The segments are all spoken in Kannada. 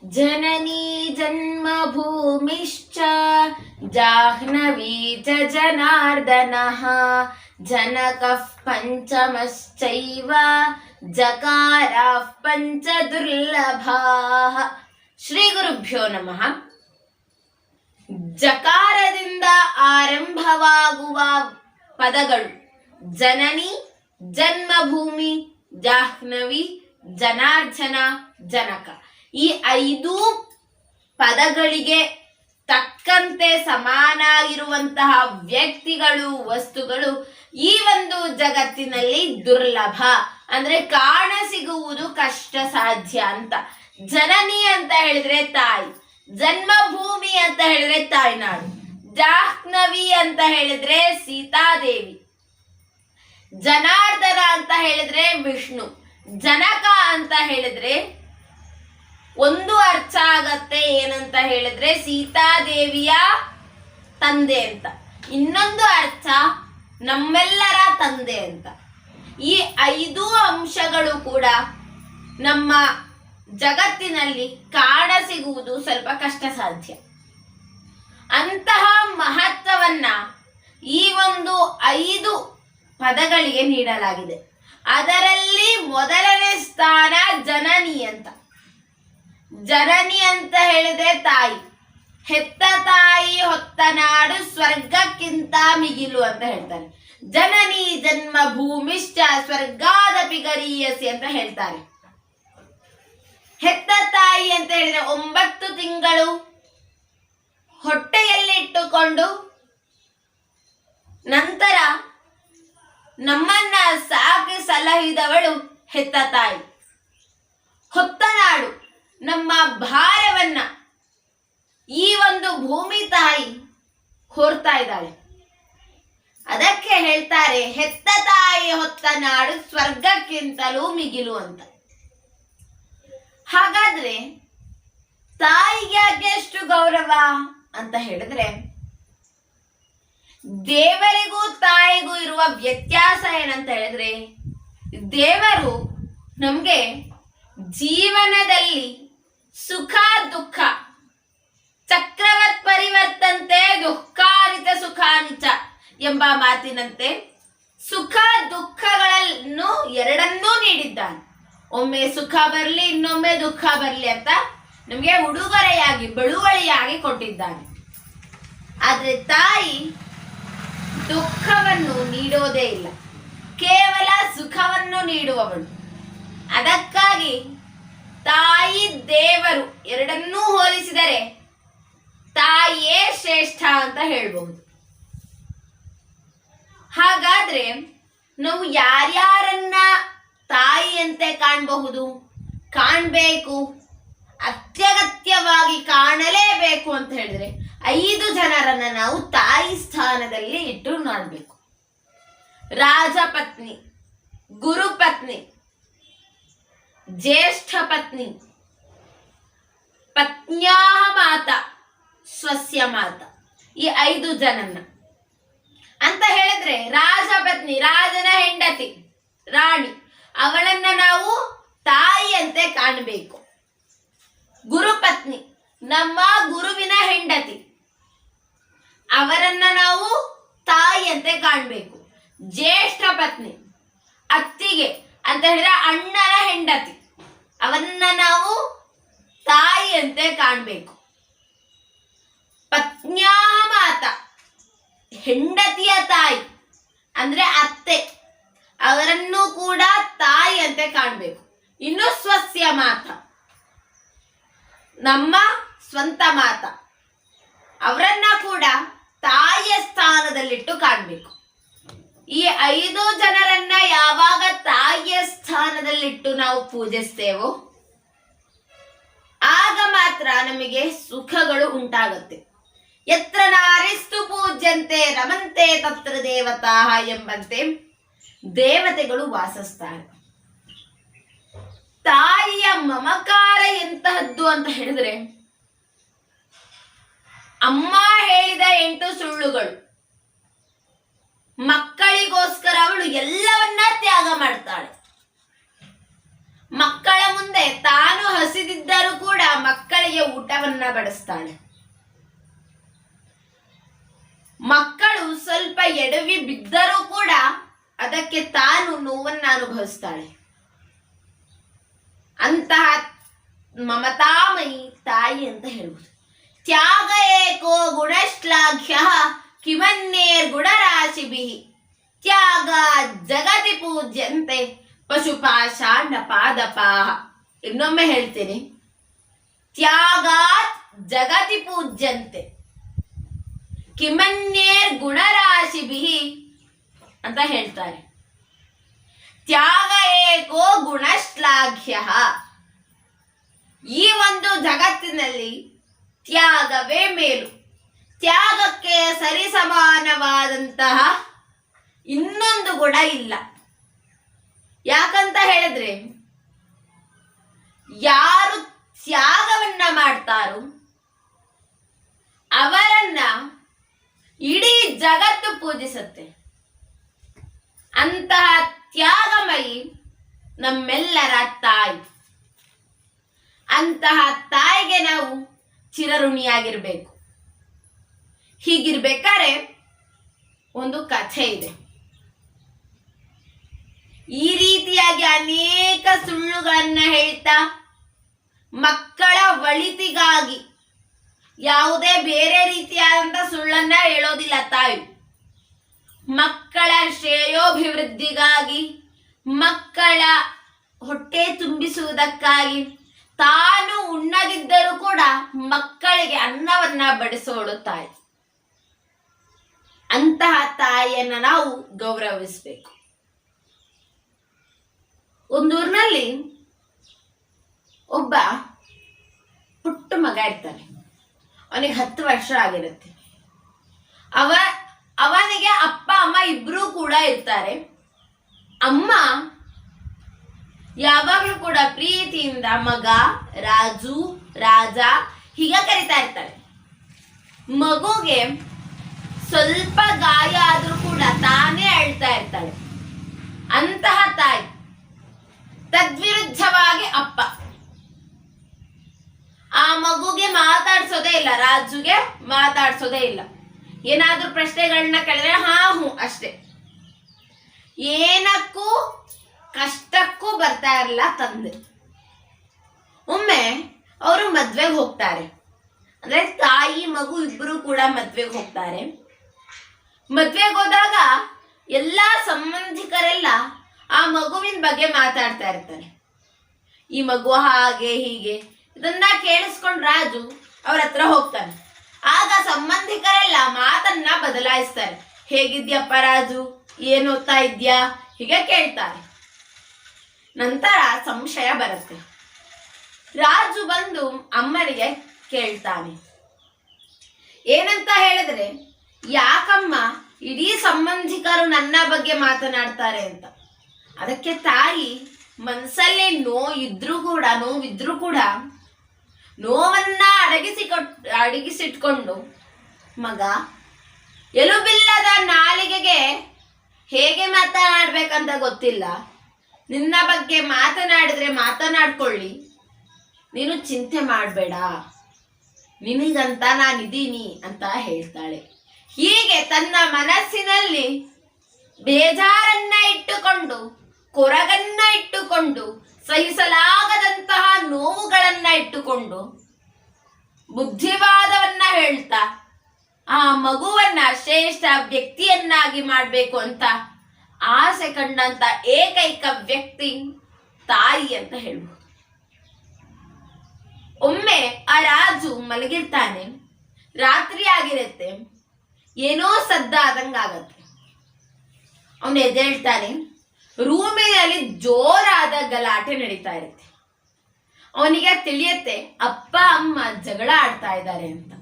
ಜನನೀ ಜನ್ಮಭೂಮಿಶ್ಚ ಜಾಹ್ನವೀ ಚ ಜನಾರ್ದನಃ ಜನಕಃ ಪಂಚಮಶ್ಚೈವ ಜಕಾರಃ ಪಂಚ ದುರ್ಲಭಾಃ. ಶ್ರೀ ಗುರುಭ್ಯೋ ನಮಃ. ಜಕಾರದಿಂದ ಆರಂಭವಾಗುವ ಪದಗಳು ಜನನಿ, ಜನ್ಮಭೂಮಿ, ಜಾಹ್ನವಿ, ಜನಾರ್ದನ, ಜನಕ. ಈ 5 ಪದಗಳಿಗೆ ತಕ್ಕಂತೆ ಸಮಾನಾಗಿರುವಂತಹ ವ್ಯಕ್ತಿಗಳು, ವಸ್ತುಗಳು ಈ ಒಂದು ಜಗತ್ತಿನಲ್ಲಿ ದುರ್ಲಭ, ಅಂದ್ರೆ ಕಾಣಸಿಗುವುದು ಕಷ್ಟ ಸಾಧ್ಯ ಅಂತ. ಜನನಿ ಅಂತ ಹೇಳಿದ್ರೆ ತಾಯಿ, ಜನ್ಮಭೂಮಿ ಅಂತ ಹೇಳಿದ್ರೆ ತಾಯ್ನಾಡು, ಜಾಹ್ನವಿ ಅಂತ ಹೇಳಿದ್ರೆ ಸೀತಾದೇವಿ, ಜನಾರ್ದನ ಅಂತ ಹೇಳಿದ್ರೆ ವಿಷ್ಣು, ಜನಕ ಅಂತ ಹೇಳಿದ್ರೆ ಒಂದು ಅರ್ಥ ಆಗತ್ತೆ, ಏನಂತ ಹೇಳಿದ್ರೆ ಸೀತಾದೇವಿಯ ತಂದೆ ಅಂತ. ಇನ್ನೊಂದು ಅರ್ಥ ನಮ್ಮೆಲ್ಲರ ತಂದೆ ಅಂತ. ಈ 5 ಅಂಶಗಳು ಕೂಡ ನಮ್ಮ ಜಗತ್ತಿನಲ್ಲಿ ಕಾಣಸಿಗುವುದು ಸ್ವಲ್ಪ ಕಷ್ಟ ಸಾಧ್ಯ. ಅಂತಹ ಮಹತ್ವವನ್ನ ಈ ಒಂದು 5 ಪದಗಳಿಗೆ ನೀಡಲಾಗಿದೆ. ಅದರಲ್ಲಿ ಮೊದಲನೇ ಸ್ಥಾನ ಜನನಿ ಅಂತ. ಜನನಿ ಅಂತ ಹೇಳಿದ್ರೆ ತಾಯಿ, ಹೆತ್ತ ತಾಯಿ ಹೊತ್ತ ನಾಡು ಸ್ವರ್ಗಕ್ಕಿಂತ ಮಿಗಿಲು ಅಂತ ಹೇಳ್ತಾರೆ. ಜನನಿ ಜನ್ಮ ಭೂಮಿಶ್ಚ ಸ್ವರ್ಗಾದಪಿ ಗರೀಯಸಿ ಅಂತ ಹೇಳ್ತಾರೆ. ಹೆತ್ತ ತಾಯಿ ಅಂತ ಹೇಳಿದ್ರೆ 9 ತಿಂಗಳು ಹೊಟ್ಟೆಯಲ್ಲಿ ಇಟ್ಟುಕೊಂಡು ನಂತರ ನಮ್ಮನ್ನ ಸಾಕಿ ಸಲಹಿದವಳು ಹೆತ್ತ ತಾಯಿ. ಹೊತ್ತ ನಾಡು, ನಮ್ಮ ಭಾರವನ್ನ ಈ ಒಂದು ಭೂಮಿ ತಾಯಿ ಹೊರ್ತಾ ಇದ್ದಾಳೆ. ಅದಕ್ಕೆ ಹೇಳ್ತಾರೆ ಹೆತ್ತ ತಾಯಿ ಹೊತ್ತ ನಾಡು ಸ್ವರ್ಗಕ್ಕಿಂತಲೂ ಮಿಗಿಲು ಅಂತ. ಹಾಗಾದ್ರೆ ತಾಯಿಗೆ ಯಾಕೆ ಎಷ್ಟು ಗೌರವ ಅಂತ ಹೇಳಿದ್ರೆ, ದೇವರಿಗೂ ತಾಯಿಗೂ ಇರುವ ವ್ಯತ್ಯಾಸ ಏನಂತ ಹೇಳಿದ್ರೆ, ದೇವರು ನಮ್ಗೆ ಜೀವನದಲ್ಲಿ ಸುಖ ದುಃಖ, ಚಕ್ರವತ್ ಪರಿವರ್ತಂತೆ ದುಃಖಾನಿಚ ಸುಖಾನಿಚ ಎಂಬ ಮಾತಿನಂತೆ ಸುಖ ದುಃಖಗಳನ್ನು ಎರಡನ್ನೂ ನೀಡಿದ್ದಾನೆ. ಒಮ್ಮೆ ಸುಖ ಬರಲಿ, ಇನ್ನೊಮ್ಮೆ ದುಃಖ ಬರಲಿ ಅಂತ ನಮಗೆ ಉಡುಗೊರೆಯಾಗಿ, ಬಳುವಳಿಯಾಗಿ ಕೊಟ್ಟಿದ್ದಾನೆ. ಆದ್ರೆ ತಾಯಿ ದುಃಖವನ್ನು ನೀಡೋದೇ ಇಲ್ಲ, ಕೇವಲ ಸುಖವನ್ನು ನೀಡುವವಳು. ಅದಕ್ಕಾಗಿ ತಾಯಿ ದೇವರು ಎರಡನ್ನೂ ಹೋಲಿಸಿದರೆ ತಾಯಿಯೇ ಶ್ರೇಷ್ಠ ಅಂತ ಹೇಳ್ಬಹುದು. ಹಾಗಾದ್ರೆ ನಾವು ಯಾರ್ಯಾರನ್ನ ತಾಯಿಯಂತೆ ಕಾಣಬಹುದು, ಕಾಣಬೇಕು, ಅತ್ಯಗತ್ಯವಾಗಿ ಕಾಣಲೇಬೇಕು ಅಂತ ಹೇಳಿದ್ರೆ 5 ಜನರನ್ನ ನಾವು ತಾಯಿ ಸ್ಥಾನದಲ್ಲಿ ಇಟ್ಟು ನೋಡ್ಬೇಕು. ರಾಜಪತ್ನಿ, ಗುರುಪತ್ನಿ, ಜ್ಯೇಷ್ಠ ಪತ್ನಿ, ಪತ್ನ್ಯಾ ಮಾತಾ, ಸ್ವಸ್ಯ ಮಾತಾ, ಈ 5 ಜನನ್ನ ಅಂತ ಹೇಳಿದ್ರೆ, ರಾಜಪತ್ನಿ ರಾಜನ ಹೆಂಡತಿ, ರಾಣಿ, ಅವಳನ್ನ ನಾವು ತಾಯಿಯಂತೆ ಕಾಣಬೇಕು. ಗುರುಪತ್ನಿ ನಮ್ಮ ಗುರುವಿನ ಹೆಂಡತಿ, ಅವರನ್ನ ನಾವು ತಾಯಿಯಂತೆ ಕಾಣಬೇಕು. ಜ್ಯೇಷ್ಠ ಪತ್ನಿ ಅತ್ತಿಗೆ ಅಂತ ಹೇಳಿದ್ರೆ ಅಣ್ಣನ ಹೆಂಡತಿ, ಅವನ್ನ ನಾವು ತಾಯಿಯಂತೆ ಕಾಣಬೇಕು. ಪತ್ನ್ಯಾ ಮಾತಾ ಹೆಂಡತಿಯ ತಾಯಿ ಅಂದ್ರೆ ಅತ್ತೆ, ಅವರನ್ನು ಕೂಡ ತಾಯಿಯಂತೆ ಕಾಣಬೇಕು. ಇನ್ನು ಸ್ವಸ್ಯ ಮಾತಾ ನಮ್ಮ ಸ್ವಂತ ಮಾತಾ, ಅವರನ್ನ ಕೂಡ ತಾಯಿಯ ಸ್ಥಾನದಲ್ಲಿಟ್ಟು ಕಾಣಬೇಕು. ಈ 5 ಜನರನ್ನ ಯಾವಾಗ ತಾಯಿಯ ಸ್ಥಾನದಲ್ಲಿಟ್ಟು ನಾವು ಪೂಜಿಸ್ತೇವೋ ಆಗ ಮಾತ್ರ ನಮಗೆ ಸುಖಗಳು ಉಂಟಾಗುತ್ತೆ. ಯತ್ರ ನಾರಿಸ್ತು ಪೂಜ್ಯಂತೆ ರಮಂತೆ ತತ್ರ ದೇವತಾ ಎಂಬಂತೆ ದೇವತೆಗಳು ವಾಸಿಸ್ತಾರೆ. ತಾಯಿಯ ಮಮಕಾರ ಎಂತಹದ್ದು ಅಂತ ಹೇಳಿದ್ರೆ, ಅಮ್ಮ ಹೇಳಿದ 8 ಸುಳ್ಳುಗಳು, ಮಕ್ಕಳಿಗೋಸ್ಕರ ಅವಳು ಎಲ್ಲವನ್ನ ತ್ಯಾಗ ಮಾಡ್ತಾಳೆ. ಮಕ್ಕಳ ಮುಂದೆ ತಾನು ಹಸಿದಿದ್ದರೂ ಕೂಡ ಮಕ್ಕಳ ಅನ್ನವನ್ನ ಬಡಿಸ್ತಾಳೆ. ಮಕ್ಕಳು ಸ್ವಲ್ಪ ಎಡವಿ ಬಿದ್ದರೂ ಕೂಡ ಅದಕ್ಕೆ ತಾನು ನೋವನ್ನ ಅನುಭವಿಸ್ತಾಳೆ. ಅಂತಹ ಮಮತಾಮಯಿ ತಾಯಿ ಅಂತ ಹೇಳುವುದು. ತ್ಯಾಗ ಏಕೋ ಗುಣಶ್ಲಾಘ್ಯ ಕಿಮನ್ಯೇರ್ ಗುಣರಾಶಿಭಿ ತ್ಯಾಗ ಜಗತಿ ಪೂಜ್ಯಂತೆ ಪಶುಪಾಷಾಂಡ ಪಾದಪಾಹ. ಇನ್ನೊಮ್ಮೆ ಹೇಳ್ತೀನಿ, ತ್ಯಾಗಾತ್ ಜಗತಿ ಪೂಜ್ಯಂತೆ ಕಿಮನ್ಯೇರ್ ಗುಣರಾಶಿಭಿ ಅಂತ ಹೇಳ್ತಾರೆ. ತ್ಯಾಗ ಏಕೋ ಗುಣಶ್ಲಾಘ್ಯ. ಈ ಒಂದು ಜಗತ್ತಿನಲ್ಲಿ ತ್ಯಾಗವೇ ಮೇಲು. ತ್ಯಾಗಕ್ಕೆ ಸರಿಸಮಾನವಾದಂತಹ ಇನ್ನೊಂದು ಗುಣ ಇಲ್ಲ. ಯಾಕಂತ ಹೇಳಿದ್ರೆ, ಯಾರು ತ್ಯಾಗವನ್ನ ಮಾಡ್ತಾರೋ ಅವರನ್ನ ಇಡೀ ಜಗತ್ತು ಪೂಜಿಸುತ್ತೆ. ಅಂತಹ ತ್ಯಾಗಮಯಿ ನಮ್ಮೆಲ್ಲರ ತಾಯಿ. ಅಂತಹ ತಾಯಿಗೆ ನಾವು ಚಿರಋಣಿಯಾಗಿರ್ಬೇಕು. ಹೀಗಿರ್ಬೇಕಾದ್ರೆ ಒಂದು ಕಥೆ ಇದೆ. ಈ ರೀತಿಯಾಗಿ ಅನೇಕ ಸುಳ್ಳುಗಳನ್ನ ಹೇಳ್ತಾ ಮಕ್ಕಳ ಒಳಿತಿಗಾಗಿ ಯಾವುದೇ ಬೇರೆ ರೀತಿಯಾದಂತ ಸುಳ್ಳನ್ನ ಹೇಳೋದಿಲ್ಲ ತಾಯಿ. ಮಕ್ಕಳ ಶ್ರೇಯೋಭಿವೃದ್ಧಿಗಾಗಿ, ಮಕ್ಕಳ ಹೊಟ್ಟೆ ತುಂಬಿಸುವುದಕ್ಕಾಗಿ ತಾನು ಉಣ್ಣದಿದ್ದರೂ ಕೂಡ ಮಕ್ಕಳಿಗೆ ಅನ್ನವನ್ನ ಬಡಿಸೋಳು ತಾಯಿ. ಅಂತಹ ತಾಯಿಯನ್ನ ನಾವು ಗೌರವಿಸಬೇಕು. ಒಂದೂರಿನಲ್ಲಿ ಒಬ್ಬ ಪುಟ್ಟ ಮಗ ಇರ್ತಾನೆ. ಅವನಿಗೆ 10 ವರ್ಷ ಆಗಿರುತ್ತೆ. ಅವನಿಗೆ ಅಪ್ಪ ಅಮ್ಮ ಇಬ್ರು ಕೂಡ ಇರ್ತಾರೆ. ಅಮ್ಮ ಯಾವಾಗಲೂ ಕೂಡ ಪ್ರೀತಿಯಿಂದ ಮಗ, ರಾಜು, ರಾಜ ಹೀಗೆ ಕರಿತಾ ಇರ್ತಾಳೆ. ಮಗುಗೆ ಸ್ವಲ್ಪ ಗಾಯ ಆದ್ರೂ ಕೂಡ ತಾನೇ ಅಳ್ತಾ ಇರ್ತಾಳೆ. ಅಂತಹ ತಾಯಿ. ತದ್ವಿರುದ್ಧವಾಗಿ ಅಪ್ಪ ಆ ಮಗುಗೆ ಮಾತಾಡ್ಸೋದೇ ಇಲ್ಲ, ರಾಜುಗೆ ಮಾತಾಡ್ಸೋದೇ ಇಲ್ಲ. ಏನಾದ್ರೂ ಪ್ರಶ್ನೆಗಳನ್ನ ಕೇಳಿದ್ರೆ ಹಾ ಹೂ ಅಷ್ಟೇ. ಏನಕ್ಕೂ ಕಷ್ಟಕ್ಕೂ ಬರ್ತಾ ಇರಲ್ಲ ತಂದೆ. ಒಮ್ಮೆ ಅವರು ಮದ್ವೆಗೆ ಹೋಗ್ತಾರೆ. ಅಂದ್ರೆ ತಾಯಿ ಮಗು ಇಬ್ರು ಕೂಡ ಮದ್ವೆಗೆ ಹೋಗ್ತಾರೆ. ಮದ್ವೆಗೆ ಹೋದಾಗ ಎಲ್ಲಾ ಸಂಬಂಧಿಕರೆಲ್ಲ ಆ ಮಗುವಿನ ಬಗ್ಗೆ ಮಾತಾಡ್ತಾ ಇರ್ತಾರೆ. ಈ ಮಗು ಹಾಗೆ ಹೀಗೆ ಇದನ್ನ ಕೇಳಿಸ್ಕೊಂಡ್ ರಾಜು ಅವ್ರ ಹತ್ರ ಹೋಗ್ತಾನೆ. ಆಗ ಸಂಬಂಧಿಕರೆಲ್ಲ ಮಾತನ್ನ ಬದಲಾಯಿಸ್ತಾರೆ. ಹೇಗಿದ್ಯಪ್ಪ ರಾಜು, ಏನ್ ಓದ್ತಾ ಇದ್ಯಾ ಹೀಗೆ ಕೇಳ್ತಾರೆ. ನಂತರ ಸಂಶಯ ಬರುತ್ತೆ. ರಾಜು ಬಂದು ಅಮ್ಮನಿಗೆ ಕೇಳ್ತಾನೆ. ಏನಂತ ಹೇಳಿದ್ರೆ, ಯಾಕಮ್ಮ ಇಡೀ ಸಂಬಂಧಿಕರು ನನ್ನ ಬಗ್ಗೆ ಮಾತನಾಡ್ತಾರೆ ಅಂತ. ಅದಕ್ಕೆ ತಾಯಿ ಮನಸ್ಸಲ್ಲಿ ನೋವಿದ್ರೂ ಕೂಡ ನೋವನ್ನ ಅಡಗಿಸಿಟ್ಕೊಂಡು, ಮಗ, ಎಲುಬಿಲ್ಲದ ನಾಲಿಗೆಗೆ ಹೇಗೆ ಮಾತನಾಡ್ಬೇಕಂತ ಗೊತ್ತಿಲ್ಲ, ನಿನ್ನ ಬಗ್ಗೆ ಮಾತನಾಡಿದ್ರೆ ಮಾತನಾಡ್ಕೊಳ್ಳಿ, ನೀನು ಚಿಂತೆ ಮಾಡಬೇಡ, ನಿನಗಂತ ನಾನಿದ್ದೀನಿ ಅಂತ ಹೇಳ್ತಾಳೆ. ಹೀಗೆ ತನ್ನ ಮನಸ್ಸಿನಲ್ಲಿ ಬೇಜಾರನ್ನ ಇಟ್ಟುಕೊಂಡು, ಕೊರಗನ್ನ ಇಟ್ಟುಕೊಂಡು, ಸಹಿಸಲಾಗದಂತಹ ನೋವುಗಳನ್ನ ಇಟ್ಟುಕೊಂಡು ಬುದ್ಧಿವಾದವನ್ನ ಹೇಳ್ತಾ ಆ ಮಗುವನ್ನ ಶ್ರೇಷ್ಠ ವ್ಯಕ್ತಿಯನ್ನಾಗಿ ಮಾಡಬೇಕು ಅಂತ ಆಸೆ ಕಂಡಂತ ಏಕೈಕ ವ್ಯಕ್ತಿ ತಾಯಿ ಅಂತ ಹೇಳ್ಬೋದು. ಒಮ್ಮೆ ಆ ರಾಜು ಮಲಗಿರ್ತಾನೆ. ರಾತ್ರಿ ಆಗಿರುತ್ತೆ. ಏನೋ ಸದ್ದಾದಂಗಾಗತ್ತೆ. ಅವನು ಎದ್ದೇಳ್ತಾನೆ. ರೂಮಿನಲ್ಲಿ ಜೋರಾದ ಗಲಾಟೆ ನಡೀತಾ ಇರುತ್ತೆ. ಅವನಿಗೆ ತಿಳಿಯುತ್ತೆ ಅಪ್ಪ ಅಮ್ಮ ಜಗಳ ಆಡ್ತಾ ಇದ್ದಾರೆ ಅಂತ.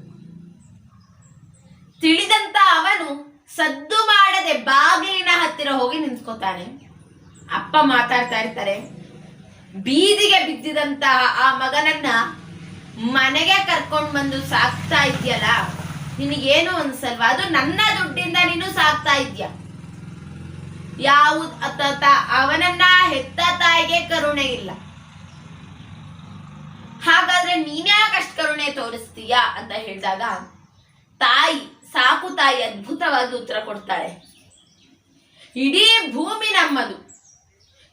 ತಿಳಿದಂತ ಅವನು ಸದ್ದು ಮಾಡದೆ ಬಾಗಿಲಿನ ಹತ್ತಿರ ಹೋಗಿ ನಿಂತ್ಕೋತಾನೆ. ಅಪ್ಪ ಮಾತಾಡ್ತಾ ಇರ್ತಾರೆ. ಬೀದಿಗೆ ಬಿದ್ದಿದಂತಹ ಆ ಮಗನನ್ನ ಮನೆಗೆ ಕರ್ಕೊಂಡು ಬಂದು ಸಾಕ್ತಾ ಇದೆಯಲ್ಲ, ನಿನಗೇನು ಅನ್ಸಲ್ವಾ? ಅದು ನನ್ನ ದುಡ್ಡಿಂದ ನೀನು ಸಾಕ್ತಾ ಇದ್ಯಾ? ಅವನನ್ನ ಹೆತ್ತ ತಾಯಿಗೆ ಕರುಣೆ ಇಲ್ಲ, ಹಾಗಾದ್ರೆ ನೀನ್ಯಾಕಷ್ಟು ಕರುಣೆ ಕರುಣೆ ತೋರಿಸ್ತೀಯಾ ಅಂತ ಹೇಳಿದಾಗ ತಾಯಿ, ಸಾಕು ತಾಯಿ ಅದ್ಭುತವಾಗಿ ಉತ್ತರ ಕೊಡ್ತಾಳೆ. ಇಡೀ ಭೂಮಿ ನಮ್ಮದು,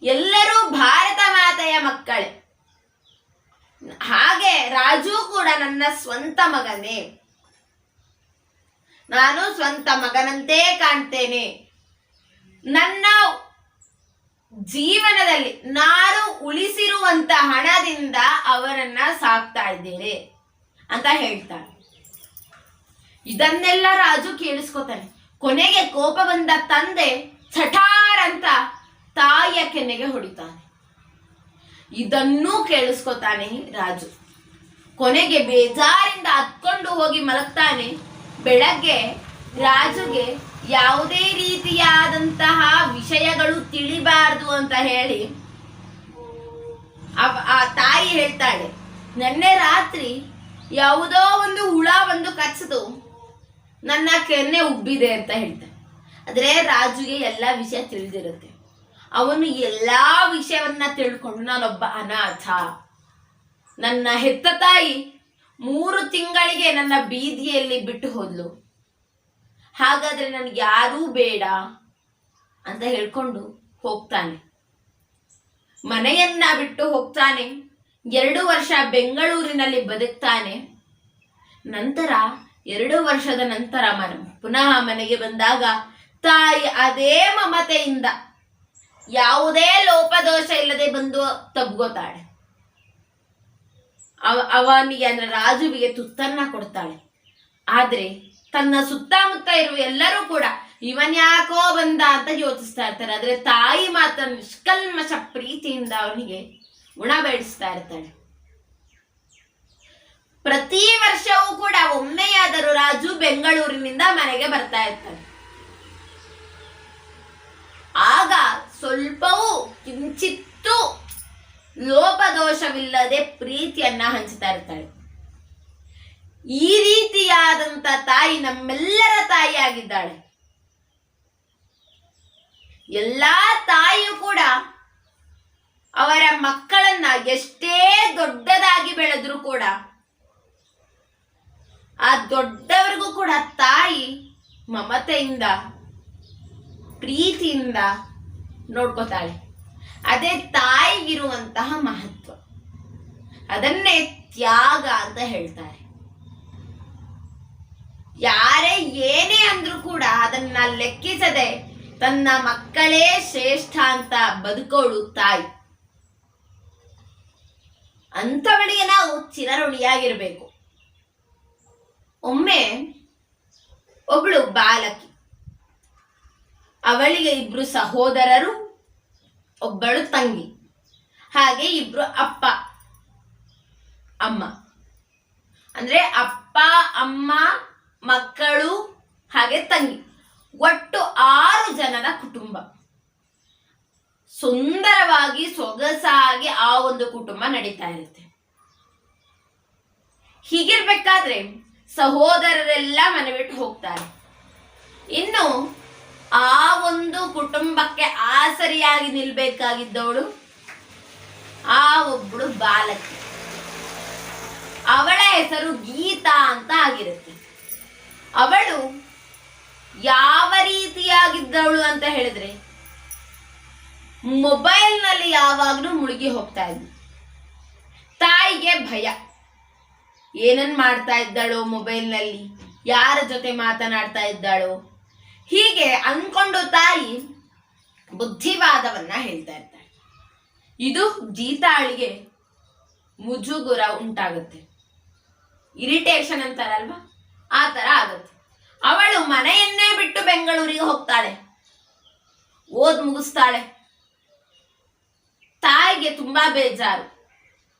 ಎಲ್ಲರೂ ಭಾರತ ಮಾತೆಯ ಮಕ್ಕಳೇ, ಹಾಗೆ ರಾಜು ಕೂಡ ನನ್ನ ಸ್ವಂತ ಮಗನೇ, ನಾನು ಸ್ವಂತ ಮಗನಂತೆ ಕಾಣ್ತೇನೆ. ನನ್ನ ಜೀವನದಲ್ಲಿ ನಾನು ಉಳಿಸಿರುವಂತ ಹಣದಿಂದ ಅವರನ್ನ ಸಾಕ್ತಾ ಇದ್ದೇನೆ ಅಂತ ಹೇಳ್ತಾಳೆ. ಇದನ್ನೆಲ್ಲ ರಾಜು ಕೇಳಿಸ್ಕೊತಾನೆ. ಕೊನೆಗೆ ಕೋಪ ಬಂದ ತಂದೆ ಚಟಾರ್ ಅಂತ ತಾಯಿಯ ಕೆನ್ನೆಗೆ ಹೊಡಿತಾನೆ. ಇದನ್ನೂ ಕೇಳಿಸ್ಕೊತಾನೆ ರಾಜು. ಕೊನೆಗೆ ಬೇಜಾರಿಂದ ಹತ್ಕೊಂಡು ಹೋಗಿ ಮಲಗ್ತಾನೆ. ಬೆಳಗ್ಗೆ ರಾಜುಗೆ ಯಾವುದೇ ರೀತಿಯಾದಂತಹ ವಿಷಯಗಳು ತಿಳಿಬಾರ್ದು ಅಂತ ಹೇಳಿ ಆ ತಾಯಿ ಹೇಳ್ತಾಳೆ, ನಿನ್ನೆ ರಾತ್ರಿ ಯಾವುದೋ ಒಂದು ಹುಳ ಬಂದು ಕಚ್ಚದು ನನ್ನ ಕೆನ್ನೆ ಉಬ್ಬಿದೆ ಅಂತ ಹೇಳ್ತಾನೆ. ಆದ್ರೆ ರಾಜುಗೆ ಎಲ್ಲ ವಿಷಯ ತಿಳಿದಿರುತ್ತೆ. ಅವನು ಎಲ್ಲಾ ವಿಷಯವನ್ನ ತಿಳ್ಕೊಂಡು ನಾನೊಬ್ಬ ಅನಾಥ, ನನ್ನ ಹೆತ್ತ ತಾಯಿ 3 ತಿಂಗಳಿಗೆ ನನ್ನ ಬೀದಿಯಲ್ಲಿ ಬಿಟ್ಟು ಹೋದ್ಲು, ಹಾಗಾದ್ರೆ ನನಗೆ ಯಾರೂ ಬೇಡ ಅಂತ ಹೇಳ್ಕೊಂಡು ಹೋಗ್ತಾನೆ. ಮನೆಯನ್ನ ಬಿಟ್ಟು ಹೋಗ್ತಾನೆ. 2 ವರ್ಷ ಬೆಂಗಳೂರಿನಲ್ಲಿ ಬದುಕ್ತಾನೆ. ನಂತರ 2 ವರ್ಷದ ನಂತರ ಪುನಃ ಮನೆಗೆ ಬಂದಾಗ ತಾಯಿ ಅದೇ ಮಮತೆಯಿಂದ ಯಾವುದೇ ಲೋಪದೋಷ ಇಲ್ಲದೆ ಬಂದು ತಬ್ಗೋತಾಳೆ. ಅವನಿಗೆ ಅಂದ್ರೆ ರಾಜುವಿಗೆ ತುತ್ತನ್ನ ಕೊಡ್ತಾಳೆ. ಆದ್ರೆ ತನ್ನ ಸುತ್ತಮುತ್ತ ಇರುವ ಎಲ್ಲರೂ ಕೂಡ ಇವನ್ಯಾಕೋ ಬಂದ ಅಂತ ಯೋಚಿಸ್ತಾ ಇರ್ತಾರೆ. ಆದ್ರೆ ತಾಯಿ ಮಾತ್ರ ನಿಷ್ಕಲ್ಮಶ ಪ್ರೀತಿಯಿಂದ ಅವನಿಗೆ ಗುಣ ಬೆಳೆಸ್ತಾ ಇರ್ತಾಳೆ. ಪ್ರತಿ ವರ್ಷವೂ ಕೂಡ ಒಮ್ಮೆಯಾದರೂ ರಾಜು ಬೆಂಗಳೂರಿನಿಂದ ಮನೆಗೆ ಬರ್ತಾ ಇರ್ತಾನೆ. ಆಗ ಸ್ವಲ್ಪವೂ ಕಿಂಚಿತ್ತೂ ಲೋಪದೋಷವಿಲ್ಲದೆ ಪ್ರೀತಿಯನ್ನ ಹಂಚ್ತಾ ಇರ್ತಾಳೆ. ಈ ರೀತಿಯಾದಂತ ತಾಯಿ ನಮ್ಮೆಲ್ಲರ ತಾಯಿ ಆಗಿದ್ದಾಳೆ. ಎಲ್ಲಾ ತಾಯಿಯೂ ಕೂಡ ಅವರ ಮಕ್ಕಳನ್ನ ಎಷ್ಟೇ ದೊಡ್ಡದಾಗಿ ಬೆಳೆದ್ರು ಕೂಡ ಆ ದೊಡ್ಡವರಿಗೂ ಕೂಡ ತಾಯಿ ಮಮತೆಯಿಂದ ಪ್ರೀತಿಯಿಂದ ನೋಡ್ಕೋತಾಳೆ. ಅದೇ ತಾಯಿಗಿರುವಂತಹ ಮಹತ್ವ. ಅದನ್ನೇ ತ್ಯಾಗ ಅಂತ ಹೇಳ್ತಾರೆ. ಯಾರೇ ಏನೇ ಅಂದ್ರೂ ಕೂಡ ಅದನ್ನ ಲೆಕ್ಕಿಸದೆ ತನ್ನ ಮಕ್ಕಳೇ ಶ್ರೇಷ್ಠ ಅಂತ ಬದುಕೋಳು ತಾಯಿ. ಅಂಥವಳಿಗೆ ನಾವು ಚಿರಋಣಿಯಾಗಿರ್ಬೇಕು. ಒಮ್ಮೆ ಒಬ್ಳು ಬಾಲಕಿ, ಅವಳಿಗೆ 2 ಸಹೋದರರು, ಒಬ್ಬಳು ತಂಗಿ, ಹಾಗೆ 2 ಅಪ್ಪ ಅಮ್ಮ. ಅಂದ್ರೆ ಅಪ್ಪ ಅಮ್ಮ ಮಕ್ಕಳು ಹಾಗೆ ತಂಗಿ, ಒಟ್ಟು 6 ಜನರ ಕುಟುಂಬ. ಸುಂದರವಾಗಿ ಸೊಗಸಾಗಿ ಆ ಒಂದು ಕುಟುಂಬ ನಡೀತಾ ಇರುತ್ತೆ. ಹೀಗಿರ್ಬೇಕಾದ್ರೆ ಸಹೋದರರೆಲ್ಲ ಮನೆ ಬಿಟ್ಟು ಹೋಗ್ತಾರೆ. ಇನ್ನು ಆ ಒಂದು ಕುಟುಂಬಕ್ಕೆ ಆಸರಿಯಾಗಿ ನಿಲ್ಬೇಕಾಗಿದ್ದವಳು ಆ ಒಬ್ಬಳು ಬಾಲಕಿ. ಅವಳ ಹೆಸರು ಗೀತಾ ಅಂತ ಆಗಿರುತ್ತೆ. ಅವಳು ಯಾವ ರೀತಿಯಾಗಿದ್ದವಳು ಅಂತ ಹೇಳಿದ್ರೆ ಮೊಬೈಲ್ನಲ್ಲಿ ಯಾವಾಗ್ಲೂ ಮುಳುಗಿ ಹೋಗ್ತಾ ಇದ್ಲು. ತಾಯಿಗೆ ಭಯ, ಏನನ್ ಮಾಡ್ತಾ ಇದ್ದಾಳೋ ಮೊಬೈಲ್ನಲ್ಲಿ, ಯಾರ ಜೊತೆ ಮಾತನಾಡ್ತಾ ಇದ್ದಾಳೋ, ಹೀಗೆ ಅನ್ಕೊಂಡು ತಾಯಿ ಬುದ್ಧಿವಾದವನ್ನ ಹೇಳ್ತಾ ಇರ್ತಾಳೆ. ಇದು ಗೀತಾಳಿಗೆ ಮುಜುಗುರ ಉಂಟಾಗುತ್ತೆ, ಇರಿಟೇಷನ್ ಅಂತಾರಲ್ವಾ, ಆ ತರ ಆಗುತ್ತೆ. ಅವಳು ಮನೆಯನ್ನೇ ಬಿಟ್ಟು ಬೆಂಗಳೂರಿಗೆ ಹೋಗ್ತಾಳೆ, ಓದ್ ಮುಗಿಸ್ತಾಳೆ. ತಾಯಿಗೆ ತುಂಬಾ ಬೇಜಾರು.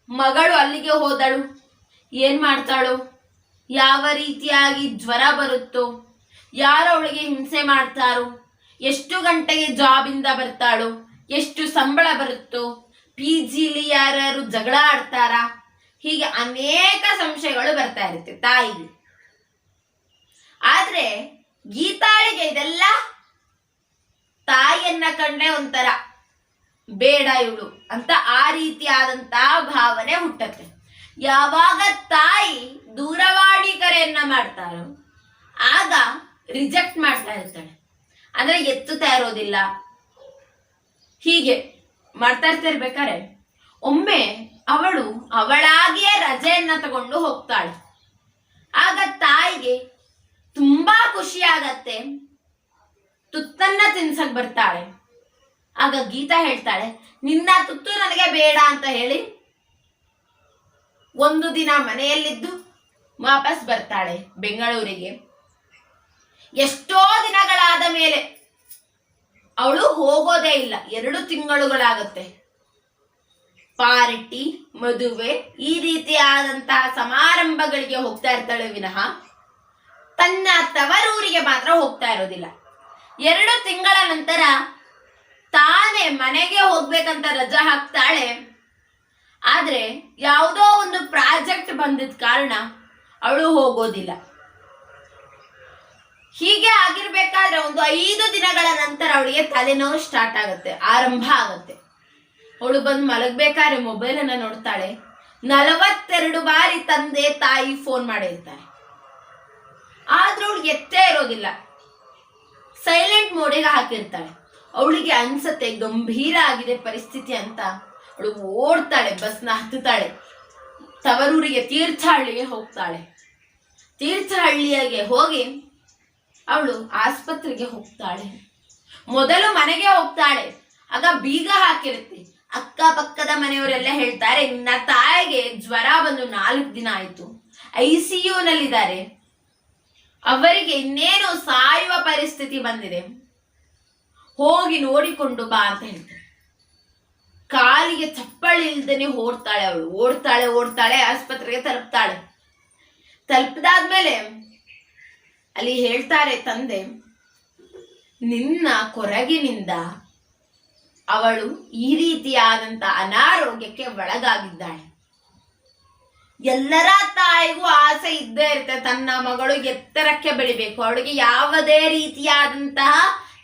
ಮಗಳು ಅಲ್ಲಿಗೆ ಹೋದಳು, ಏನ್ ಮಾಡ್ತಾಳೋ, ಯಾವ ರೀತಿಯಾಗಿ ಜ್ವರ ಬರುತ್ತೋ, ಯಾರು ಅವಳಿಗೆ ಹಿಂಸೆ ಮಾಡ್ತಾರೋ, ಎಷ್ಟು ಗಂಟೆಗೆ ಜಾಬಿಂದ ಬರ್ತಾಳೋ, ಎಷ್ಟು ಸಂಬಳ ಬರುತ್ತೋ, PGಲಿ ಯಾರು ಜಗಳ ಆಡ್ತಾರ, ಹೀಗೆ ಅನೇಕ ಸಂಶಯಗಳು ಬರ್ತಾ ಇರುತ್ತೆ ತಾಯಿಗೆ. ಆದ್ರೆ ಗೀತಾಳಿಗೆ ಇದೆಲ್ಲ ತಾಯಿಯನ್ನ ಕಂಡ್ರೆ ಒಂಥರ ಬೇಡ ಇವಳು ಅಂತ ಆ ರೀತಿಯಾದಂತಹ ಭಾವನೆ ಹುಟ್ಟತ್ತೆ. ಯಾವಾಗ ತಾಯಿ ಪ್ರಯತ್ನ ಮಾಡ್ತಾರೋ ಆಗ ರಿಜೆಕ್ಟ್ ಮಾಡ್ತಾ ಇರ್ತಾಳೆ, ಅಂದ್ರೆ ಎತ್ತುತ್ತಾ ಇರೋದಿಲ್ಲ. ಹೀಗೆ ಮಾಡ್ತಾ ಇರ್ಬೇಕಾರೆ ಒಮ್ಮೆ ಅವಳು ಅವಳಾಗಿಯೇ ರಜೆಯನ್ನ ತಗೊಂಡು ಹೋಗ್ತಾಳೆ. ಆಗ ತಾಯಿಗೆ ತುಂಬಾ ಖುಷಿ ಆಗತ್ತೆ. ತುತ್ತನ್ನ ತಿನ್ಸಕ್ ಬರ್ತಾಳೆ. ಆಗ ಗೀತಾ ಹೇಳ್ತಾಳೆ, ನಿನ್ನ ತುತ್ತು ನನಗೆ ಬೇಡ ಅಂತ ಹೇಳಿ ಒಂದು ದಿನ ಮನೆಯಲ್ಲಿದ್ದು ವಾಪಸ್ ಬರ್ತಾಳೆ ಬೆಂಗಳೂರಿಗೆ. ಎಷ್ಟೋ ದಿನಗಳಾದ ಮೇಲೆ ಅವಳು ಹೋಗೋದೇ ಇಲ್ಲ. 2 ತಿಂಗಳುಗಳಾಗತ್ತೆ. ಪಾರ್ಟಿ, ಮದುವೆ ಈ ರೀತಿಯಾದಂತಹ ಸಮಾರಂಭಗಳಿಗೆ ಹೋಗ್ತಾ ಇರ್ತಾಳೆ ವಿನಃ ತನ್ನ ತವರೂರಿಗೆ ಮಾತ್ರ ಹೋಗ್ತಾ ಇರೋದಿಲ್ಲ. 2 ತಿಂಗಳ ನಂತರ ತಾನೇ ಮನೆಗೆ ಹೋಗ್ಬೇಕಂತ ರಜಾ ಹಾಕ್ತಾಳೆ. ಆದ್ರೆ ಯಾವುದೋ ಒಂದು ಪ್ರಾಜೆಕ್ಟ್ ಬಂದಿದ್ದ ಕಾರಣ ಅವಳು ಹೋಗೋದಿಲ್ಲ. ಹೀಗೆ ಆಗಿರ್ಬೇಕಾದ್ರೆ ಒಂದು 5 ದಿನಗಳ ನಂತರ ಅವಳಿಗೆ ತಲೆನೋವು ಸ್ಟಾರ್ಟ್ ಆಗುತ್ತೆ, ಆರಂಭ ಆಗುತ್ತೆ. ಅವಳು ಬಂದು ಮಲಗ್ಬೇಕಾದ್ರೆ ಮೊಬೈಲ್ ಅನ್ನ ನೋಡ್ತಾಳೆ. 42 ಬಾರಿ ತಂದೆ ತಾಯಿ ಫೋನ್ ಮಾಡಿರ್ತಾರೆ. ಆದ್ರೂ ಅವಳಿಗೆ ಎತ್ತೇ ಇರೋದಿಲ್ಲ. ಸೈಲೆಂಟ್ ಮೋಡಿಗೆ ಹಾಕಿರ್ತಾಳೆ. ಅವಳಿಗೆ ಅನ್ಸತ್ತೆ ಗಂಭೀರ ಆಗಿದೆ ಪರಿಸ್ಥಿತಿ ಅಂತ. ಅವಳು ಓಡ್ತಾಳೆ, ಬಸ್ನ ಹತ್ತುತ್ತಾಳೆ. ತವರೂರಿಗೆ ತೀರ್ಥಹಳ್ಳಿಗೆ ಹೋಗ್ತಾಳೆ. ತೀರ್ಥಹಳ್ಳಿಗೆ ಹೋಗಿ ಅವಳು ಆಸ್ಪತ್ರೆಗೆ ಹೋಗ್ತಾಳೆ. ಮೊದಲು ಮನೆಗೆ ಹೋಗ್ತಾಳೆ. ಆಗ ಬೀಗ ಹಾಕಿರುತ್ತೆ. ಅಕ್ಕಪಕ್ಕದ ಮನೆಯವರೆಲ್ಲ ಹೇಳ್ತಾರೆ, ನಿನ್ನ ತಾಯಿಗೆ ಜ್ವರ ಬಂದು 4 ದಿನ ಆಯ್ತು, ICU ನಲ್ಲಿದ್ದಾರೆ, ಅವರಿಗೆ ಇನ್ನೇನು ಸಾಯುವ ಪರಿಸ್ಥಿತಿ ಬಂದಿದೆ, ಹೋಗಿ ನೋಡಿಕೊಂಡು ಬಾ ಅಂತ ಹೇಳ್ತಾರೆ. ಕಾಲಿಗೆ ಚಪ್ಪಳಿ ಇಲ್ದೇನೆ ಓಡ್ತಾಳೆ ಅವಳು. ಓಡ್ತಾಳೆ ಆಸ್ಪತ್ರೆಗೆ ತಲುಪ್ತಾಳೆ. ತಲುಪಿದಾದ್ಮೇಲೆ ಅಲ್ಲಿ ಹೇಳ್ತಾರೆ ತಂದೆ, ನಿನ್ನ ಕೊರಗಿನಿಂದ ಅವಳು ಈ ರೀತಿಯಾದಂತ ಅನಾರೋಗ್ಯಕ್ಕೆ ಒಳಗಾಗಿದ್ದಾಳೆ. ಎಲ್ಲರ ತಾಯಿಗೂ ಆಸೆ ಇದ್ದೇ ಇರುತ್ತೆ, ತನ್ನ ಮಗಳು ಎತ್ತರಕ್ಕೆ ಬೆಳಿಬೇಕು, ಅವಳಿಗೆ ಯಾವುದೇ ರೀತಿಯಾದಂತಹ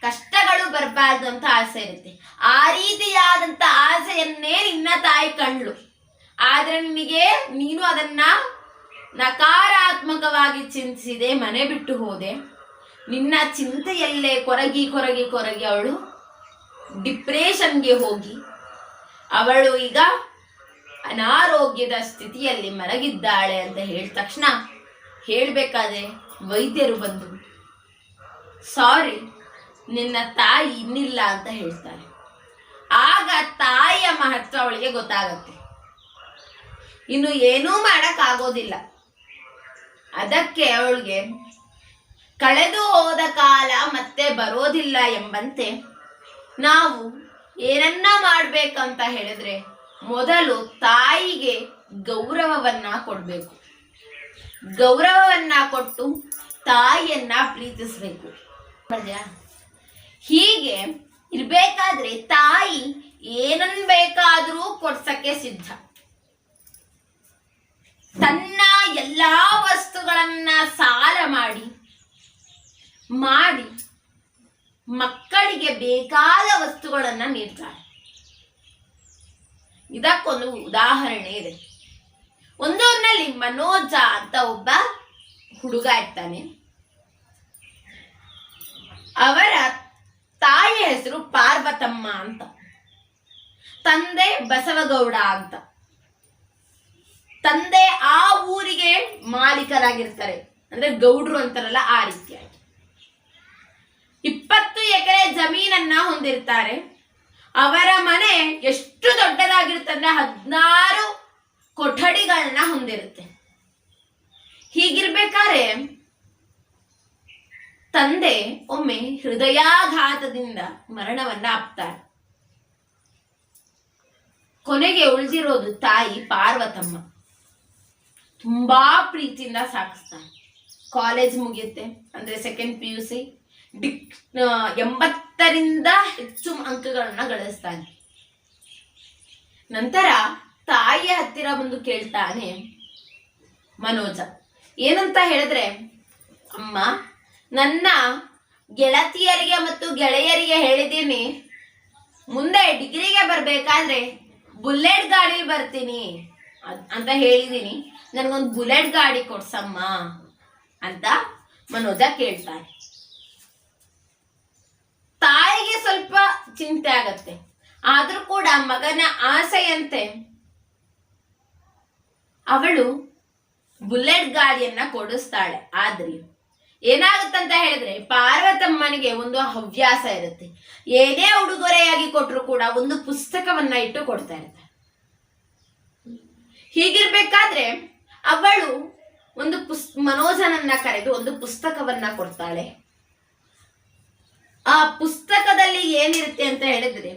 ಕಷ್ಟಗಳು ಬರಬಾರ್ದು ಅಂತ ಆಸೆ ಇರುತ್ತೆ. ಆ ರೀತಿಯಾದಂತ ಆಸೆಯನ್ನೇ ನಿನ್ನ ತಾಯಿ ಕಂಡ್ಲು. ಆದ್ರೆ ನೀನು ಅದನ್ನ ನಕಾರಾತ್ಮಕವಾಗಿ ಚಿಂತಿಸಿದೆ, ಮನೆ ಬಿಟ್ಟು ಹೋದೆ. ನಿನ್ನ ಚಿಂತೆಯಲ್ಲೇ ಕೊರಗಿ ಅವಳು ಡಿಪ್ರೆಷನ್ಗೆ ಹೋಗಿ ಅವಳು ಈಗ ಅನಾರೋಗ್ಯದ ಸ್ಥಿತಿಯಲ್ಲಿ ಮಲಗಿದ್ದಾಳೆ ಅಂತ ಹೇಳಿದ ತಕ್ಷಣ ಹೇಳ್ಬೇಕಾದ್ರೆ ವೈದ್ಯರು ಬಂದು ಸಾರಿ, ನಿನ್ನ ತಾಯಿ ಇನ್ನಿಲ್ಲ ಅಂತ ಹೇಳ್ತಾರೆ. ಆಗ ತಾಯಿಯ ಮಹತ್ವ ಅವಳಿಗೆ ಗೊತ್ತಾಗತ್ತೆ. ಇನ್ನು ಏನೂ ಮಾಡಕ್ಕಾಗೋದಿಲ್ಲ. ಅದಕ್ಕೆ ಅವಳಿಗೆ ಕಳೆದು ಹೋದ ಕಾಲ ಮತ್ತೆ ಬರೋದಿಲ್ಲ ಎಂಬಂತೆ ನಾವು ಏನನ್ನ ಮಾಡ್ಬೇಕಂತ ಹೇಳಿದ್ರೆ ಮೊದಲು ತಾಯಿಗೆ ಗೌರವವನ್ನ ಕೊಡ್ಬೇಕು. ಗೌರವವನ್ನ ಕೊಟ್ಟು ತಾಯಿಯನ್ನ ಪ್ರೀತಿಸ್ಬೇಕು. ಹೀಗೆ ಇರ್ಬೇಕಾದ್ರೆ ತಾಯಿ ಏನನ್ ಬೇಕಾದ್ರೂ ಕೊಡ್ಸಕ್ಕೆ ಸಿದ್ಧ. ತನ್ನ ಎಲ್ಲಾ ವಸ್ತುಗಳನ್ನ ಸಾಲ ಮಾಡಿ ಮಕ್ಕಳಿಗೆ ಬೇಕಾದ ವಸ್ತುಗಳನ್ನ ನೀಡ್ತಾಳೆ. ಇದಕ್ಕೊಂದು ಉದಾಹರಣೆ ಇದೆ. ಒಂದೂರಿನಲ್ಲಿ ಮನೋಜ ಅಂತ ಒಬ್ಬ ಹುಡುಗ ಇರ್ತಾನೆ. ಅವರ ತಾಯಿ ಹೆಸರು ಪಾರ್ವತಮ್ಮ ಅಂತ, ತಂದೆ ಬಸವಗೌಡ ಅಂತ. ತಂದೆ ಆ ಊರಿಗೆ ಮಾಲೀಕರಾಗಿರ್ತಾರೆ, ಅಂದ್ರೆ ಗೌಡ್ರು ಅಂತಾರಲ್ಲ ಆ ರೀತಿಯಾಗಿ. 20 ಎಕರೆ ಜಮೀನನ್ನ ಹೊಂದಿರ್ತಾರೆ. ಅವರ ಮನೆ ಎಷ್ಟು ದೊಡ್ಡದಾಗಿರುತ್ತಂದ್ರೆ 16 ಕೊಠಡಿಗಳನ್ನ ಹೊಂದಿರುತ್ತೆ. ಹೀಗಿರ್ಬೇಕಾದ್ರೆ ತಂದೆ ಒಮ್ಮೆ ಹೃದಯಾಘಾತದಿಂದ ಮರಣವನ್ನ ಅಪ್ತಾರೆ. ಕೊನೆಗೆ ಉಳಿದಿರೋದು ತಾಯಿ ಪಾರ್ವತಮ್ಮ. ತುಂಬಾ ಪ್ರೀತಿಯಿಂದ ಸಾಕಿಸ್ತಾರೆ. ಕಾಲೇಜ್ ಮುಗಿಯುತ್ತೆ, ಅಂದ್ರೆ ಸೆಕೆಂಡ್ PUC 80ರಿಂದ ಹೆಚ್ಚು ಅಂಕಗಳನ್ನ ಗಳಿಸ್ತಾನೆ. ನಂತರ ತಾಯಿಯ ಹತ್ತಿರ ಬಂದು ಕೇಳ್ತಾನೆ ಮನೋಜ. ಏನಂತ ಹೇಳಿದ್ರೆ, ಅಮ್ಮ, ನನ್ನ ಗೆಳತಿಯರಿಗೆ ಮತ್ತು ಗೆಳೆಯರಿಗೆ ಹೇಳಿದ್ದೀನಿ, ಮುಂದೆ ಡಿಗ್ರಿಗೆ ಬರ್ಬೇಕಾದ್ರೆ ಬುಲೆಟ್ ಗಾಡಿ ಬರ್ತೀನಿ ಅಂತ ಹೇಳಿದೀನಿ, ನನಗೊಂದು ಬುಲೆಟ್ ಗಾಡಿ ಕೊಡ್ಸಮ್ಮ ಅಂತ ಮನೋಜ ಕೇಳ್ತಾನೆ. ತಾಯಿಗೆ ಸ್ವಲ್ಪ ಚಿಂತೆ ಆಗತ್ತೆ, ಆದ್ರೂ ಕೂಡ ಮಗನ ಆಸೆಯಂತೆ ಅವಳು ಬುಲೆಟ್ ಗಾಡಿಯನ್ನ ಕೊಡಿಸ್ತಾಳೆ. ಆದ್ರೆ ಏನಾಗುತ್ತಂತ ಹೇಳಿದ್ರೆ, ಪಾರ್ವತಮ್ಮನಿಗೆ ಒಂದು ಹವ್ಯಾಸ ಇರುತ್ತೆ. ಏನೇ ಉಡುಗೊರೆಯಾಗಿ ಕೊಟ್ಟರು ಕೂಡ ಒಂದು ಪುಸ್ತಕವನ್ನ ಇಟ್ಟು ಕೊಡ್ತಾ ಇರ್ತಾರೆ. ಹೀಗಿರ್ಬೇಕಾದ್ರೆ ಅವಳು ಒಂದು ಮನೋಜನನ್ನ ಕರೆದು ಒಂದು ಪುಸ್ತಕವನ್ನ ಕೊಡ್ತಾಳೆ. ಆ ಪುಸ್ತಕದಲ್ಲಿ ಏನಿರುತ್ತೆ ಅಂತ ಹೇಳಿದ್ರೆ,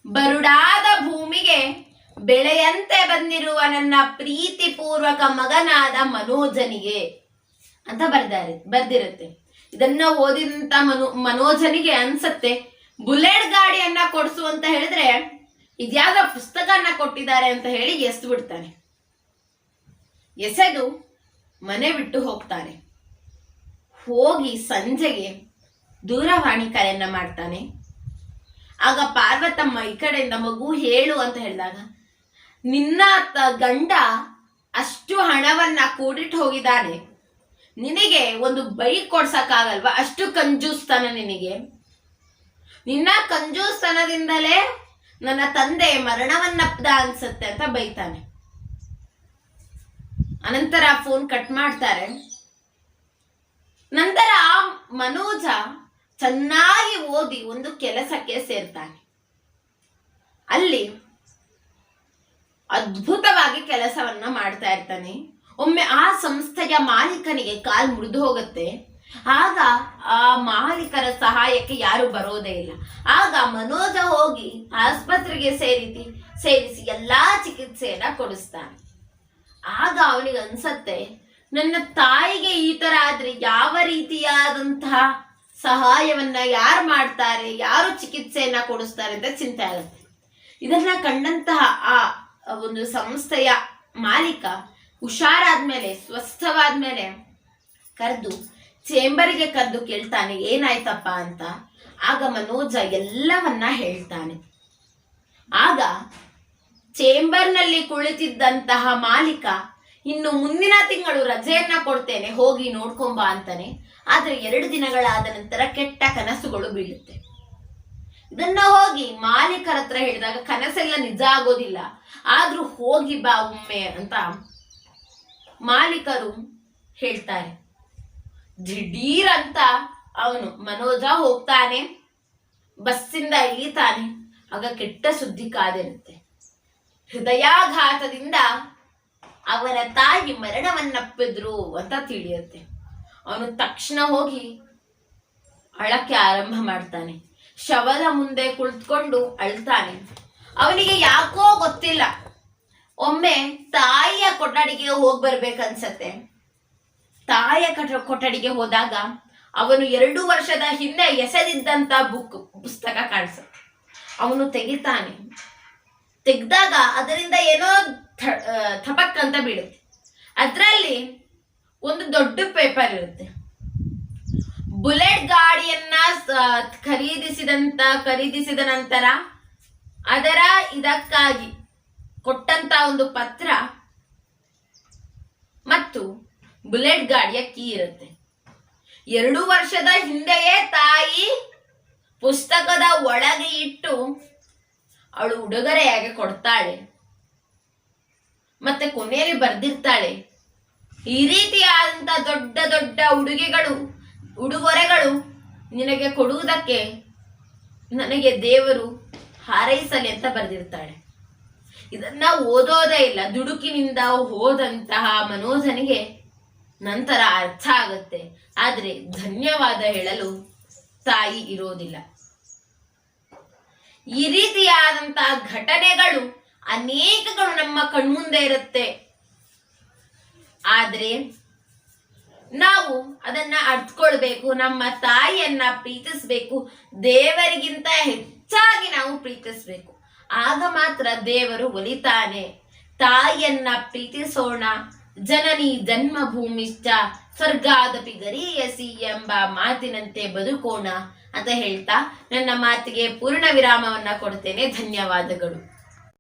ಬರುಡಾದ ಭೂಮಿಗೆ ಬೆಳೆಯಂತೆ ಬಂದಿರುವ ನನ್ನ ಪ್ರೀತಿಪೂರ್ವಕ ಮಗನಾದ ಮನೋಜನಿಗೆ ಅಂತ ಬರ್ದಿರುತ್ತೆ. ಇದನ್ನ ಓದಿದಂತ ಮನೋಜನಿಗೆ ಅನ್ಸತ್ತೆ, ಬುಲೆಟ್ ಗಾಡಿಯನ್ನ ಕೊಡಿಸು ಅಂತ ಹೇಳಿದ್ರೆ ಇದ್ಯಾವ ಪುಸ್ತಕನ ಕೊಟ್ಟಿದ್ದಾರೆ ಅಂತ ಹೇಳಿ ಎಸ್ದು ಬಿಡ್ತಾನೆ. ಎಸೆದು ಮನೆ ಬಿಟ್ಟು ಹೋಗ್ತಾನೆ. ಹೋಗಿ ಸಂಜೆಗೆ ದೂರವಾಣಿ ಕರೆಯನ್ನ ಮಾಡ್ತಾನೆ. ಆಗ ಪಾರ್ವತಮ್ಮ ಈ ಕಡೆಯಿಂದ ಮಗು ಹೇಳು ಅಂತ ಹೇಳಿದಾಗ, ನಿನ್ನ ಗಂಡ ಅಷ್ಟು ಹಣವನ್ನ ಕೂಡಿಟ್ಟು ಹೋಗಿದ್ದಾನೆ, ನಿನಗೆ ಒಂದು ಬೈಕ್ ಕೊಡ್ಸಕ್ಕಾಗಲ್ವಾ? ಅಷ್ಟು ಕಂಜೂಸ್ತನ ನಿನಗೆ. ನಿನ್ನ ಕಂಜೂಸ್ತನದಿಂದಲೇ ನನ್ನ ತಂದೆ ಮರಣವನ್ನಪ್ಪದ ಅನ್ಸತ್ತೆ ಅಂತ ಬೈತಾನೆ. ಅನಂತರ ಫೋನ್ ಕಟ್ ಮಾಡ್ತಾರೆ. ನಂತರ ಮನೋಜ ಚೆನ್ನಾಗಿ ಓದಿ ಒಂದು ಕೆಲಸಕ್ಕೆ ಸೇರ್ತಾನೆ. ಅಲ್ಲಿ ಅದ್ಭುತವಾಗಿ ಕೆಲಸವನ್ನ ಮಾಡ್ತಾ ಇರ್ತಾನೆ. ಒಮ್ಮೆ ಆ ಸಂಸ್ಥೆಯ ಮಾಲೀಕನಿಗೆ ಕಾಲ್ ಮುರಿದು ಹೋಗುತ್ತೆ. ಆಗ ಆ ಮಾಲೀಕರ ಸಹಾಯಕ್ಕೆ ಯಾರು ಬರೋದೇ ಇಲ್ಲ. ಆಗ ಮನೋಜ ಹೋಗಿ ಆಸ್ಪತ್ರೆಗೆ ಸೇರಿಸಿ ಎಲ್ಲಾ ಚಿಕಿತ್ಸೆಯನ್ನ ಕೊಡಿಸ್ತಾನೆ. ಆಗ ಅವನಿಗೆ ಅನ್ಸತ್ತೆ, ನನ್ನ ತಾಯಿಗೆ ಈ ತರ ಆದ್ರೆ ಯಾವ ರೀತಿಯಾದಂತಹ ಸಹಾಯವನ್ನ ಯಾರು ಮಾಡ್ತಾರೆ, ಯಾರು ಚಿಕಿತ್ಸೆಯನ್ನ ಕೊಡಿಸ್ತಾರೆ ಅಂತ ಚಿಂತೆ ಆಗುತ್ತೆ. ಇದನ್ನ ಕಂಡಂತಹ ಆ ಒಂದು ಸಂಸ್ಥೆಯ ಮಾಲೀಕ ಹುಷಾರಾದ್ಮೇಲೆ, ಸ್ವಸ್ಥವಾದ್ಮೇಲೆ ಚೇಂಬರ್ಗೆ ಕರೆದು ಕೇಳ್ತಾನೆ, ಏನಾಯ್ತಪ್ಪ ಅಂತ. ಆಗ ಮನೋಜ ಎಲ್ಲವನ್ನ ಹೇಳ್ತಾನೆ. ಆಗ ಚೇಂಬರ್ನಲ್ಲಿ ಕುಳಿತಿದ್ದಂತಹ ಮಾಲೀಕ, ಇನ್ನು ಮುಂದಿನ ತಿಂಗಳು ರಜೆಯನ್ನ ಕೊಡ್ತೇನೆ, ಹೋಗಿ ನೋಡ್ಕೊಂಬ ಅಂತಾನೆ. ಆದ್ರೆ 2 ದಿನಗಳಾದ ನಂತರ ಕೆಟ್ಟ ಕನಸುಗಳು ಬೀಳುತ್ತೆ. ಇದನ್ನ ಹೋಗಿ ಮಾಲೀಕರ ಹತ್ರ ಹೇಳಿದಾಗ, ಕನಸೆಲ್ಲ ನಿಜ ಆಗೋದಿಲ್ಲ, ಆದ್ರೂ ಹೋಗಿ ಬಾ ಒಮ್ಮೆ ಅಂತ ಮಾಲೀಕರು ಹೇಳ್ತಾರೆ. ದಿಢೀರ್ ಅಂತ ಅವನು ಮನೋಜ ಹೋಗ್ತಾನೆ, ಬಸ್ಸಿಂದ ಇಳಿತಾನೆ. ಆಗ ಕೆಟ್ಟ ಸುದ್ದಿ ಕಾದಿರುತ್ತೆ. ಹೃದಯಾಘಾತದಿಂದ ಅವನ ತಾಯಿ ಮರಣವನ್ನಪ್ಪಿದ್ರು ಅಂತ ತಿಳಿಯುತ್ತೆ. ಅವನು ತಕ್ಷಣ ಹೋಗಿ ಅಳಕ್ಕೆ ಆರಂಭ ಮಾಡ್ತಾನೆ. ಶವದ ಮುಂದೆ ಕುಳಿತುಕೊಂಡು ಅಳ್ತಾನೆ. ಅವನಿಗೆ ಯಾಕೋ ಗೊತ್ತಿಲ್ಲ, ಒಮ್ಮೆ ತಾಯಿಯ ಕೊಠಡಿಗೆ ಹೋಗಿ ಬರ್ಬೇಕನ್ಸತ್ತೆ. ತಾಯಿಯ ಕೊಠಡಿಗೆ ಹೋದಾಗ ಅವನು 2 ವರ್ಷದ ಹಿಂದೆ ಎಸೆದಿದ್ದಂತ ಪುಸ್ತಕ ಕಾಣಿಸುತ್ತೆ. ಅವನು ತೆಗೆದಾಗ ಅದರಿಂದ ಏನೋ ಥಪಕ್ ಅಂತ ಬೀಳುತ್ತೆ. ಅದರಲ್ಲಿ ಒಂದು ದೊಡ್ಡ ಪೇಪರ್ ಇರುತ್ತೆ. ಬುಲೆಟ್ ಗಾಡಿಯನ್ನ ಖರೀದಿಸಿದ ನಂತರ ಅದರ ಇದಕ್ಕಾಗಿ ಕೊಟ್ಟಂತ ಒಂದು ಪತ್ರ ಮತ್ತು ಬುಲೆಟ್ ಗಾಡಿಯ ಕೀ ಇರುತ್ತೆ. 2 ವರ್ಷದ ಹಿಂದೆಯೇ ತಾಯಿ ಪುಸ್ತಕದ ಒಳಗೆ ಇಟ್ಟು ಅವಳು ಉಡುಗೊರೆಯಾಗಿ ಕೊಡ್ತಾಳೆ. ಮತ್ತೆ ಕೊನೆಯಲ್ಲಿ ಬರ್ದಿರ್ತಾಳೆ, ಈ ರೀತಿಯಾದಂತ ದೊಡ್ಡ ದೊಡ್ಡ ಉಡುಗೊರೆಗಳು ನಿನಗೆ ಕೊಡುವುದಕ್ಕೆ ನನಗೆ ದೇವರು ಹಾರೈಸಲಿ ಅಂತ ಬರೆದಿರ್ತಾಳೆ. ಇದನ್ನ ಓದೋದೇ ಇಲ್ಲ. ದುಡುಕಿನಿಂದ ಹೋದಂತಹ ಮನೋಜನಿಗೆ ನಂತರ ಅರ್ಥ ಆಗುತ್ತೆ. ಆದ್ರೆ ಧನ್ಯವಾದ ಹೇಳಲು ತಾಯಿ ಇರೋದಿಲ್ಲ. ಈ ರೀತಿಯಾದಂತಹ ಘಟನೆಗಳು ಅನೇಕಗಳು ನಮ್ಮ ಕಣ್ಮುಂದೆ ಇರುತ್ತೆ. ಆದ್ರೆ ನಾವು ಅದನ್ನ ಅರ್ಥಕೊಳ್ಬೇಕು, ನಮ್ಮ ತಾಯಿಯನ್ನ ಪ್ರೀತಿಸ್ಬೇಕು, ದೇವರಿಗಿಂತ ಹೆಚ್ಚಾಗಿ ನಾವು ಪ್ರೀತಿಸ್ಬೇಕು. ಆಗ ಮಾತ್ರ ದೇವರು ಒಲಿತಾನೆ. ತಾಯಿಯನ್ನ ಪ್ರೀತಿಸೋಣ. ಜನನಿ ಜನ್ಮಭೂಮಿಶ್ಚ ಸ್ವರ್ಗಾದಪಿ ಗರೀಯಸಿ ಎಂಬ ಮಾತಿನಂತೆ ಬದುಕೋಣ ಅಂತ ಹೇಳ್ತಾ ನನ್ನ ಮಾತಿಗೆ ಪೂರ್ಣ ವಿರಾಮವನ್ನ ಕೊಡ್ತೇನೆ. ಧನ್ಯವಾದಗಳು.